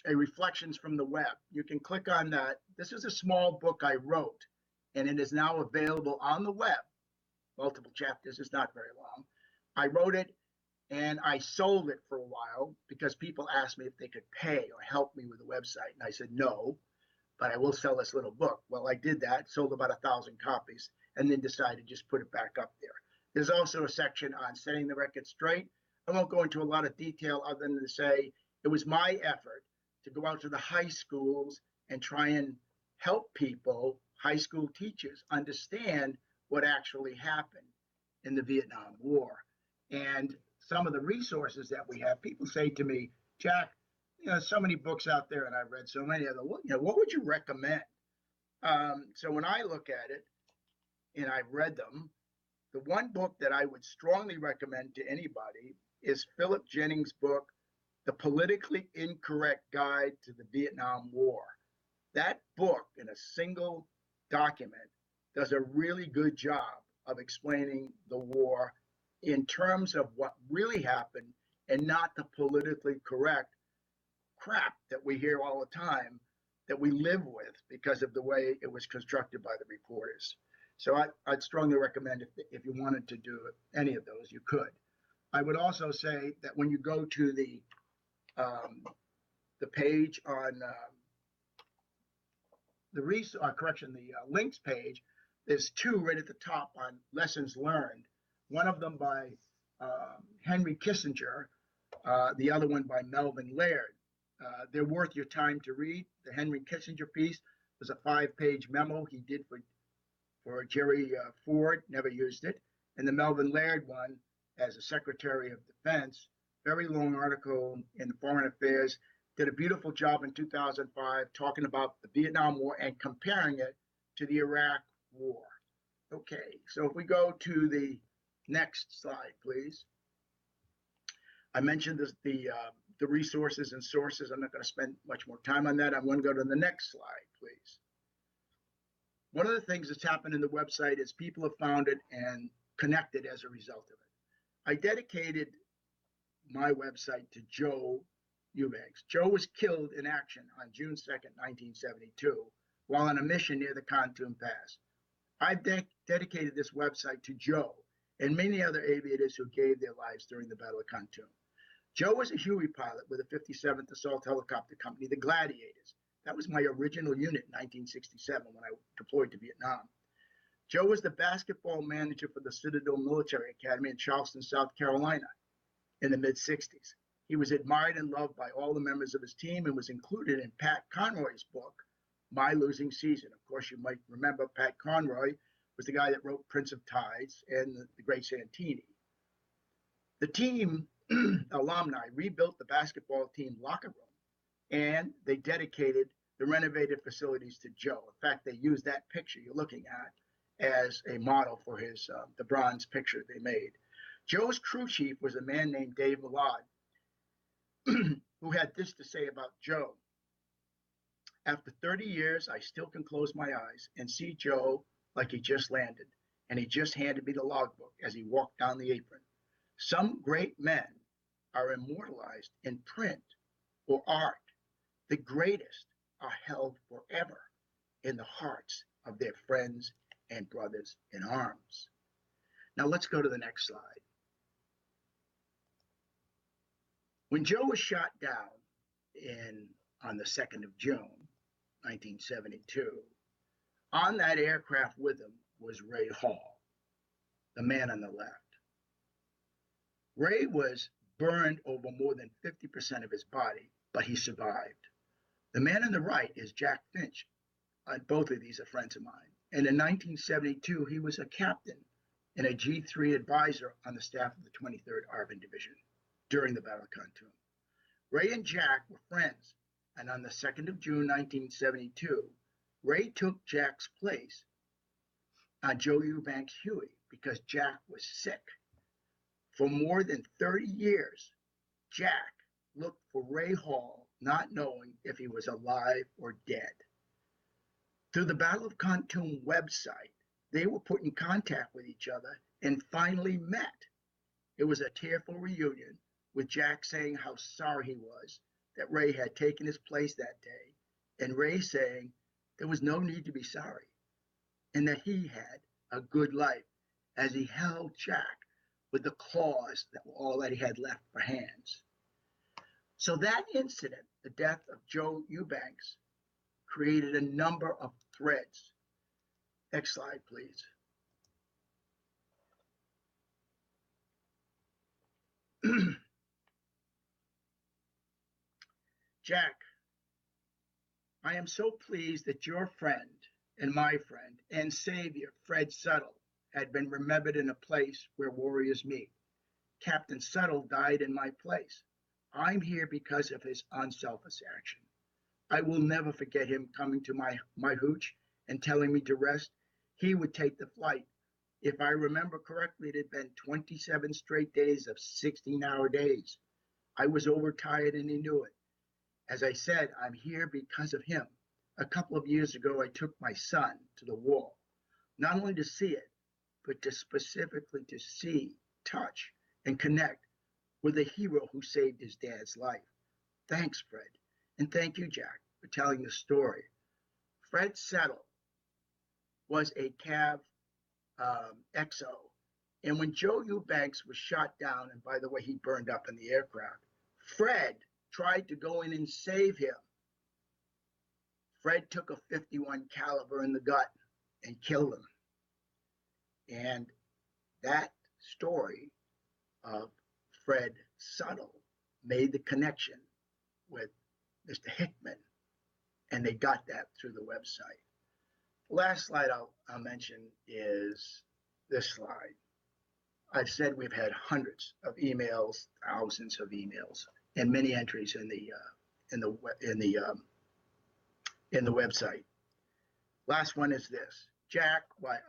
reflections from the web. You can click on that. This is a small book I wrote, and it is now available on the web. Multiple chapters, it's not very long. I wrote it and I sold it for a while because people asked me if they could pay or help me with the website. And I said, no, but I will sell this little book. Well, I did that, sold about 1,000 copies, and then decided to just put it back up there. There's also a section on setting the record straight. I won't go into a lot of detail other than to say it was my effort to go out to the high schools and try and help people, high school teachers, understand what actually happened in the Vietnam War. And some of the resources that we have, people say to me, Jack, so many books out there, and I've read so many of them. What would you recommend? So when I look at it, and I've read them, the one book that I would strongly recommend to anybody is Philip Jennings' book, The Politically Incorrect Guide to the Vietnam War. That book, in a single document, does a really good job of explaining the war in terms of what really happened and not the politically correct crap that we hear all the time that we live with because of the way it was constructed by the reporters. So I'd strongly recommend if you wanted to do any of those, you could. I would also say that when you go to the page on the links page, there's 2 right at the top on lessons learned. One of them by Henry Kissinger, the other one by Melvin Laird. They're worth your time to read. The Henry Kissinger piece was a 5-page memo he did for Jerry Ford, never used it. And the Melvin Laird one, as a Secretary of Defense, very long article in Foreign Affairs, did a beautiful job in 2005 talking about the Vietnam War and comparing it to the Iraq War. Okay, so if we go to the next slide, please. I mentioned this, the resources and sources. I'm not going to spend much more time on that. I'm going to go to the next slide, please. One of the things that's happened in the website is people have found it and connected as a result of it. I dedicated my website to Joe Eubanks. Joe was killed in action on June 2nd, 1972, while on a mission near the Kontum Pass. I've dedicated this website to Joe and many other aviators who gave their lives during the Battle of Kontum. Joe was a Huey pilot with the 57th Assault Helicopter Company, the Gladiators. That was my original unit in 1967 when I deployed to Vietnam. Joe was the basketball manager for the Citadel Military Academy in Charleston, South Carolina in the mid-60s. He was admired and loved by all the members of his team and was included in Pat Conroy's book, My Losing Season. Of course, you might remember Pat Conroy was the guy that wrote Prince of Tides and The Great Santini. The team alumni rebuilt the basketball team locker room, and they dedicated the renovated facilities to Joe. In fact, they used that picture you're looking at as a model for his the bronze picture they made. Joe's crew chief was a man named Dave Millard, who had this to say about Joe. After 30 years, I still can close my eyes and see Joe like he just landed, and he just handed me the logbook as he walked down the apron. Some great men are immortalized in print or art. The greatest are held forever in the hearts of their friends and brothers in arms. Now let's go to the next slide. When Joe was shot down on the 2nd of June, 1972, on that aircraft with him was Ray Hall, the man on the left. Ray was burned over more than 50% of his body, but he survived. The man on the right is Jack Finch. Both of these are friends of mine. And in 1972, he was a captain and a G3 advisor on the staff of the 23rd ARVN Division during the Battle of Kontum. Ray and Jack were friends, and on the 2nd of June, 1972, Ray took Jack's place on Joe Eubanks' Huey because Jack was sick. For more than 30 years, Jack looked for Ray Hall, not knowing if he was alive or dead. Through the Battle of Kontum website, they were put in contact with each other and finally met. It was a tearful reunion, with Jack saying how sorry he was that Ray had taken his place that day, and Ray saying there was no need to be sorry, and that he had a good life as he held Jack with the claws that were all that he had left for hands. So that incident, the death of Joe Eubanks, created a number of threads. Next slide, please. Jack, I am so pleased that your friend and my friend and savior, Fred Suttle, had been remembered in a place where warriors meet. Captain Suttle died in my place. I'm here because of his unselfish action. I will never forget him coming to my hooch and telling me to rest. He would take the flight. If I remember correctly, it had been 27 straight days of 16-hour days. I was overtired and he knew it. As I said, I'm here because of him. A couple of years ago, I took my son to the wall, not only to see it, but to specifically to see, touch, and connect with the hero who saved his dad's life. Thanks, Fred. And thank you, Jack, for telling the story. Fred Settle was a CAV XO. And when Joe Eubanks was shot down, and by the way, he burned up in the aircraft, Fred tried to go in and save him. Fred took a 51 caliber in the gut and killed him. And that story of Fred Suttle made the connection with Mr. Hickman, and they got that through the website. The last slide I'll mention is this slide. I've said we've had hundreds of emails, thousands of emails, and many entries in the website. Last one is this: Jack, while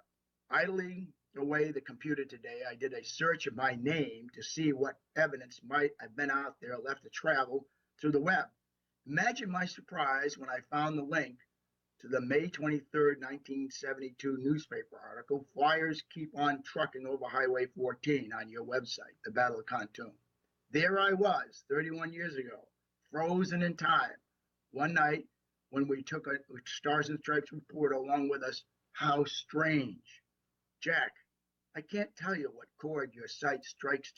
idling away the computer today, I did a search of my name to see what evidence might have been out there left to travel through the web. Imagine my surprise when I found the link to the May 23rd, 1972 newspaper article, "Flyers Keep on Trucking Over Highway 14" on your website, the Battle of Kontum. There I was, 31 years ago, frozen in time. One night when we took a Stars and Stripes reporter along with us. How strange. Jack, I can't tell you what chord your site strikes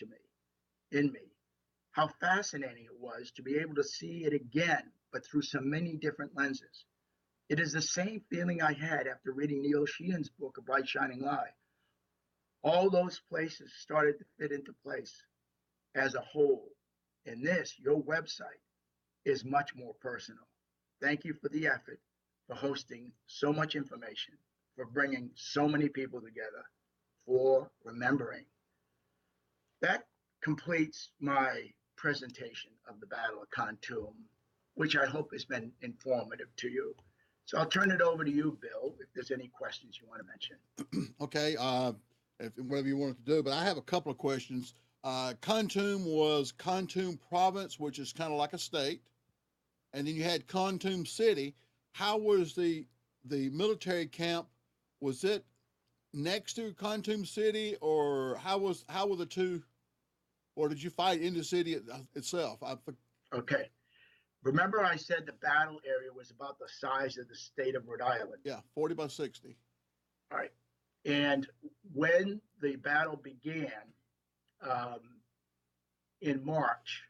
in me. How fascinating it was to be able to see it again, but through so many different lenses. It is the same feeling I had after reading Neil Sheehan's book, A Bright Shining Lie. All those places started to fit into place as a whole. And this, your website, is much more personal. Thank you for the effort, for hosting so much information, for bringing so many people together, for remembering. That completes my presentation of the Battle of Kontum, which I hope has been informative to you. So I'll turn it over to you, Bill, if there's any questions you want to mention. Okay, whatever you wanted to do, but I have a couple of questions. Kontum was Kontum province, which is kind of like a state, and then you had Kontum city. How was the military camp? Was it next to Kontum city, or how were the two, or did you fight in the city itself? Okay. Remember I said the battle area was about the size of the state of Rhode Island? Yeah, 40 by 60. All right. And when the battle began in March,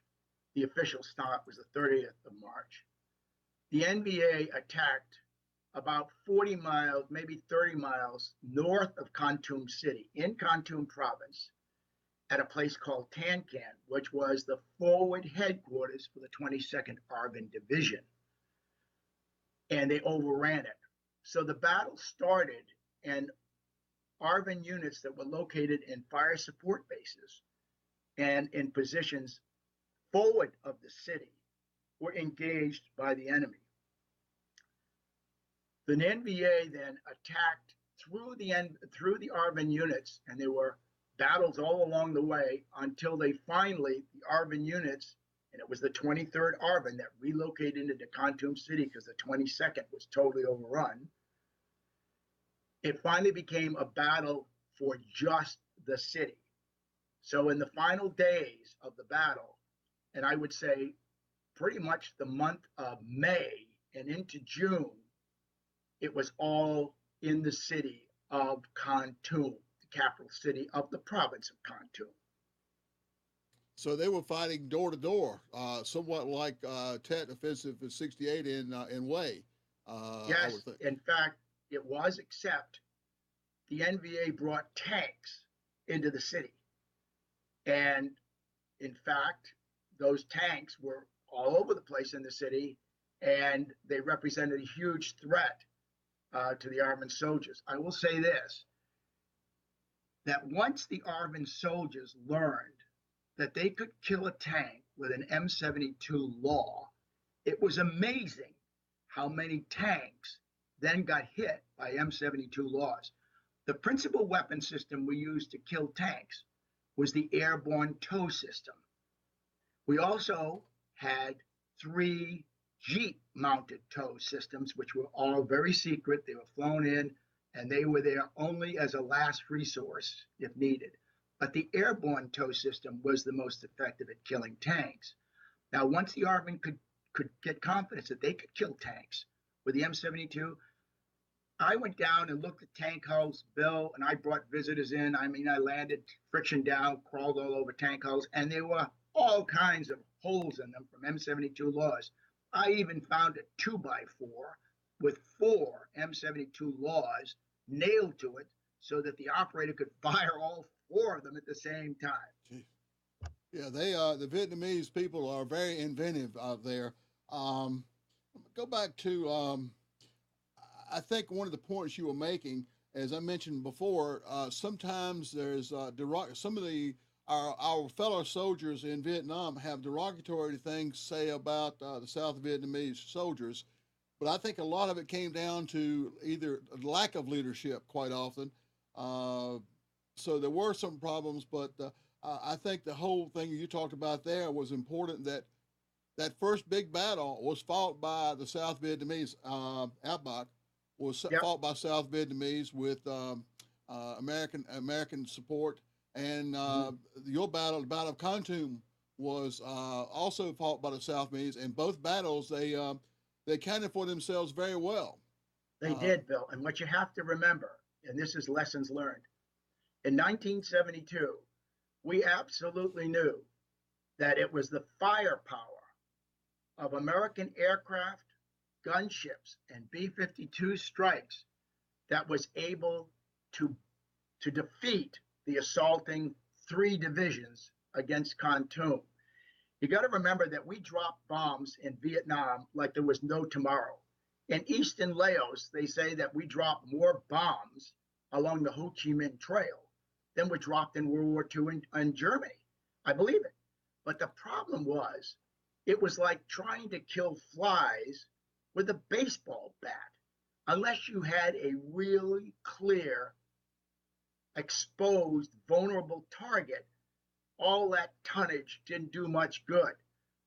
the official start was the 30th of March, the NBA attacked about 40 miles, maybe 30 miles north of Kontum City, in Kontum Province, at a place called Tancan, which was the forward headquarters for the 22nd ARVN Division. And they overran it. So the battle started, and ARVN units that were located in fire support bases and in positions forward of the city were engaged by the enemy. The NBA then attacked through the ARVN units, and there were battles all along the way until they finally, the ARVN units, and it was the 23rd ARVN that relocated into Kontum City because the 22nd was totally overrun. It finally became a battle for just the city. So in the final days of the battle, and I would say pretty much the month of May and into June, it was all in the city of Kontum, the capital city of the province of Kontum. So they were fighting door to door, somewhat like Tet Offensive of '68 in Way. Yes, in fact, it was, except the NVA brought tanks into the city. And in fact, those tanks were all over the place in the city, and they represented a huge threat to the ARVN soldiers. I will say this, that once the ARVN soldiers learned that they could kill a tank with an M72 law, it was amazing how many tanks then got hit by M72 laws. The principal weapon system we used to kill tanks was the airborne tow system. We also had 3 Jeep-mounted tow systems, which were all very secret. They were flown in, and they were there only as a last resource if needed. But the airborne tow system was the most effective at killing tanks. Now, once the ARVN could get confidence that they could kill tanks with the M72, I went down and looked at tank hulls, Bill, and I brought visitors in. I mean, I landed friction down, crawled all over tank hulls, and there were all kinds of holes in them from M72 laws. I even found a 2x4 with 4 M72 laws nailed to it so that the operator could fire all 4 of them at the same time. Yeah, the Vietnamese people are very inventive out there. Um, go back to, I think one of the points you were making, as I mentioned before, sometimes there's some of our fellow soldiers in Vietnam have derogatory things to say about the South Vietnamese soldiers, but I think a lot of it came down to either lack of leadership quite often. Uh, so there were some problems, but I think the whole thing you talked about there was important. That first big battle was fought by the South Vietnamese. Ap Bac was Yep. fought by South Vietnamese with American support, and Mhm. your battle, the Battle of Kontum, was also fought by the South Vietnamese. And both battles, they accounted for themselves very well. They Uh, did, Bill. And what you have to remember, and this is lessons learned, in 1972, we absolutely knew that it was the firepower of American aircraft, gunships, and B 52 strikes that was able to, to defeat the assaulting three divisions against Kontum. You got to remember that we dropped bombs in Vietnam like there was no tomorrow. In eastern Laos, they say that we dropped more bombs along the Ho Chi Minh Trail than were dropped in World War II in Germany. I believe it. But the problem was, it was like trying to kill flies with a baseball bat. Unless you had a really clear, exposed, vulnerable target, all that tonnage didn't do much good.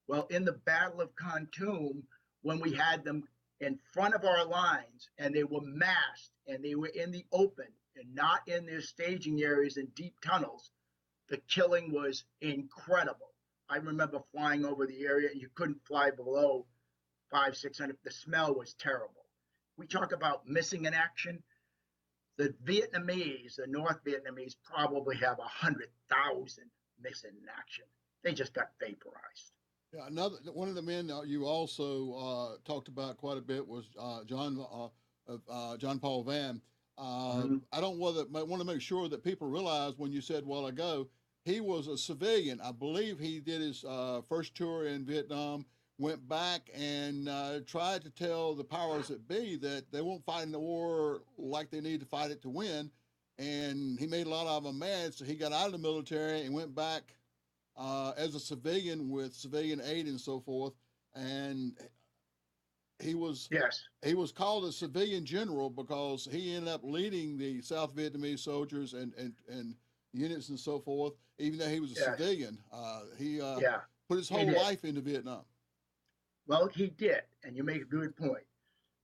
Well, in the Battle of Kontum, when we had them in front of our lines and they were massed and they were in the open and not in their staging areas and deep tunnels, the killing was incredible. I remember flying over the area and you couldn't fly below 600. The smell was terrible. We talk about missing in action. The Vietnamese, the North Vietnamese, probably have 100,000 missing in action. They just got vaporized. yeah, another one of the men you also talked about quite a bit was John Paul Vann. Mm-hmm. I don't want to make sure that people realize when you said a while ago he was a civilian. I believe he did his first tour in Vietnam, went back and tried to tell the powers that be that they won't fight in the war like they need to fight it to win. And he made a lot of them mad, so he got out of the military and went back as a civilian with civilian aid and so forth. And he was Yes, he was called a civilian general because he ended up leading the South Vietnamese soldiers and units and so forth. Even though he was a yes, civilian, he yeah, put his he whole did. life into Vietnam. Well, he did, and you make a good point.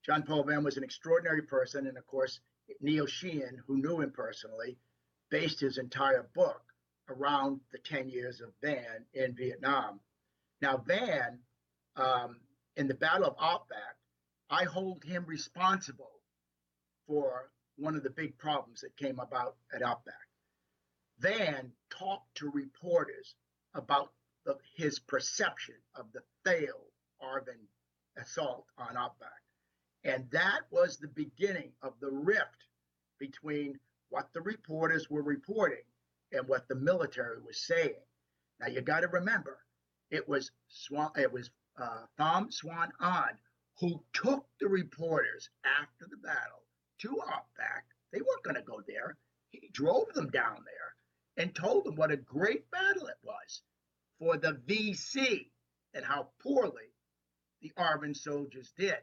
John Paul Vann was an extraordinary person, and of course, Neil Sheehan, who knew him personally, based his entire book around the 10 years of Vann in Vietnam. Now, Vann, um, in the Battle of Ap Bac, I hold him responsible for one of the big problems that came about at Ap Bac. Vann talked to reporters about his perception of the failed Arvin assault on Ap Bac. And that was the beginning of the rift between what the reporters were reporting and what the military was saying. Now you got to remember, Pham Xuan An who took the reporters after the battle to Ap Bac. They weren't going to go there. He drove them down there and told them what a great battle it was for the VC and how poorly the Arvin soldiers did.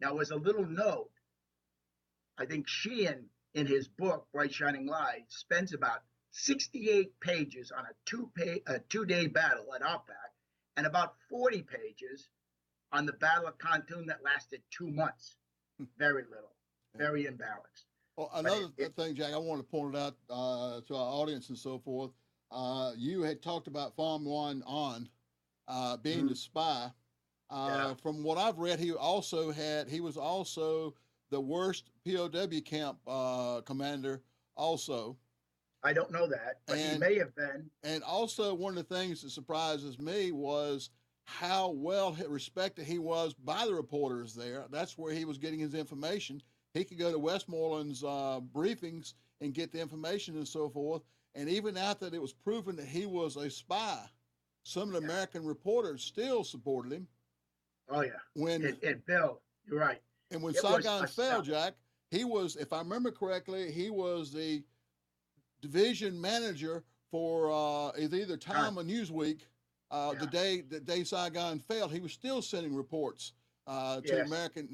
Now, as a little note, I think Sheehan, in his book, Bright Shining Light, spends about 68 pages on a two-day battle at Ap Bac and about 40 pages on the Battle of Kontum that lasted 2 months. Very little, Yeah. very imbalanced. Well, But another thing, Jack, I want to point it out to our audience and so forth. You had talked about Pham Xuan An being mm, the spy. yeah, From what I've read, he was also the worst POW camp commander also. I don't know that, but he And may have been. and also one of the things that surprises me was how well respected he was by the reporters there. That's where he was getting his information. He could go to Westmoreland's briefings and get the information and so forth. And even after it was proven that he was a spy, some of the Yeah. American reporters still supported him. Oh, yeah. When And Bill, you're right. and when It was Saigon fell, astounding. Jack, he was, if I remember correctly, he was the division manager for either Time or Newsweek. The day Saigon failed, he was still sending reports to Yes. American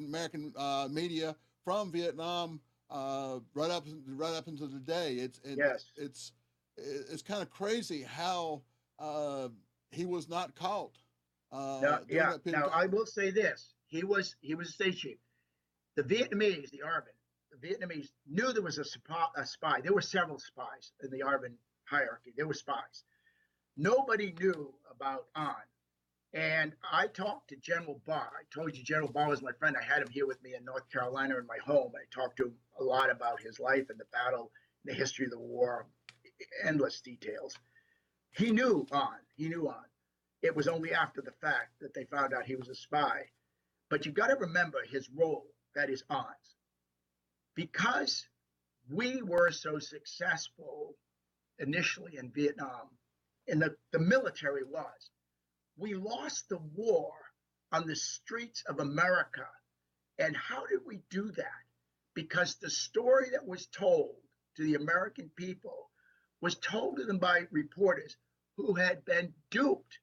media from Vietnam right up into the day. Yes. It's kind of crazy how he was not caught. Now, during yeah. that period Now, of time. I will say this. He was a state chief. The Vietnamese, the ARVN, the Vietnamese knew there was a spy. There were several spies in the ARVN hierarchy. There were spies. Nobody knew about An. And I talked to General Ba. I told you General Ba was my friend. I had him here with me in North Carolina in my home. I talked to him a lot about his life and the battle, the history of the war, endless details. He knew An. He knew An. It was only after the fact that they found out he was a spy. But you got to remember his role, that is An's. Because we were so successful initially in Vietnam, and the military was, we lost the war on the streets of America. And how did we do that? Because the story that was told to the American people was told to them by reporters who had been duped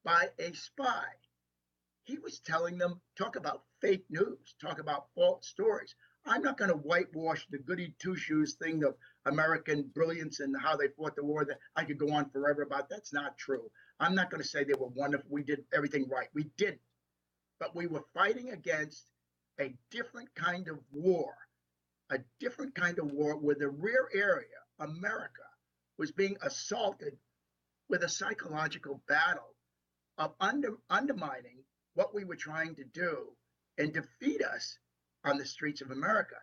by a spy. He was telling them, talk about fake news, talk about false stories. I'm not going to whitewash the goody two-shoes thing of American brilliance and how they fought the war that I could go on forever about. That's not true. I'm not going to say they were wonderful. We did everything right. We didn't. But we were fighting against a different kind of war, where the rear area, America, was being assaulted with a psychological battle of undermining what we were trying to do and defeat us on the streets of America.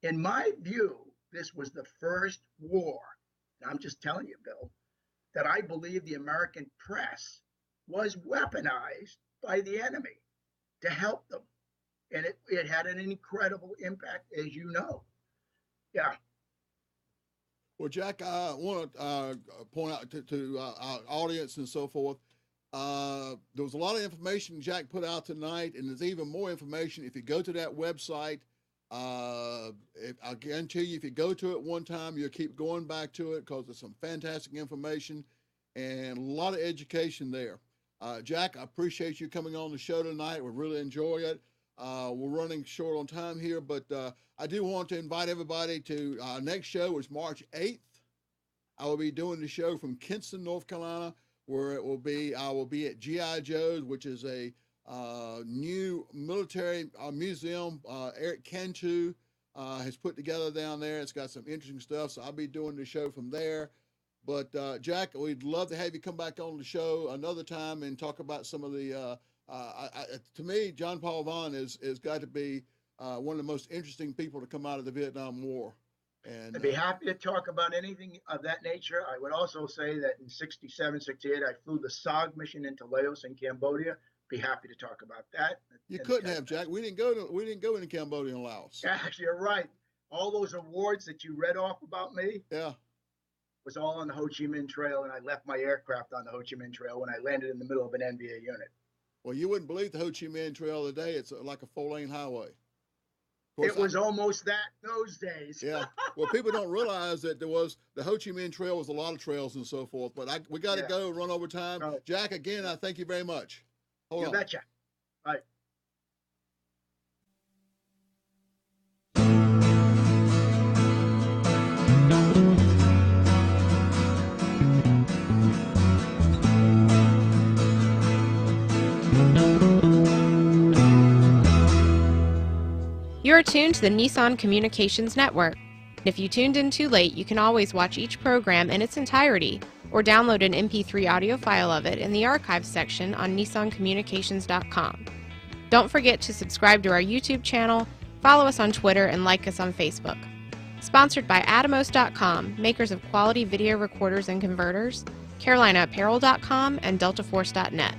In my view, this was the first war, and I'm just telling you, Bill, that I believe the American press was weaponized by the enemy to help them. And it had an incredible impact, as you know. Yeah. Well, Jack, I want to point out to our audience and so forth, there was a lot of information Jack put out tonight, and there's even more information if you go to that website. I guarantee you, if you go to it one time, you'll keep going back to it because there's some fantastic information and a lot of education there. Jack, I appreciate you coming on the show tonight. We really enjoy it. We're running short on time here, but I do want to invite everybody to our next show, which is March 8th. I will be doing the show from Kinston, North Carolina, where I will be at G.I. Joe's, which is a new military museum Eric Cantu has put together down there. It's got some interesting stuff, so I'll be doing the show from there. But Jack, we'd love to have you come back on the show another time and talk about some of the, to me, John Paul Vann is got to be one of the most interesting people to come out of the Vietnam War. And I'd be happy to talk about anything of that nature. I would also say that in 67, 68, I flew the SOG mission into Laos in Cambodia. Be happy to talk about that. You couldn't have, Jack. We didn't go into Cambodia and Laos. Actually, you're right. All those awards that you read off about me, yeah, was all on the Ho Chi Minh Trail, and I left my aircraft on the Ho Chi Minh Trail when I landed in the middle of an NVA unit. Well, you wouldn't believe the Ho Chi Minh Trail today. It's like a 4-lane highway. It was almost that those days. Yeah. Well, people don't realize that there was the Ho Chi Minh Trail was a lot of trails and so forth. But we got to go run over time. Oh. Jack, again, I thank you very much. Hold on. You betcha. All right. You're tuned to the Nissan Communications Network. If you tuned in too late, you can always watch each program in its entirety or download an MP3 audio file of it in the archives section on nissancommunications.com. Don't forget to subscribe to our YouTube channel, follow us on Twitter, and like us on Facebook. Sponsored by Atomos.com, makers of quality video recorders and converters, CarolinaApparel.com, and DeltaForce.net.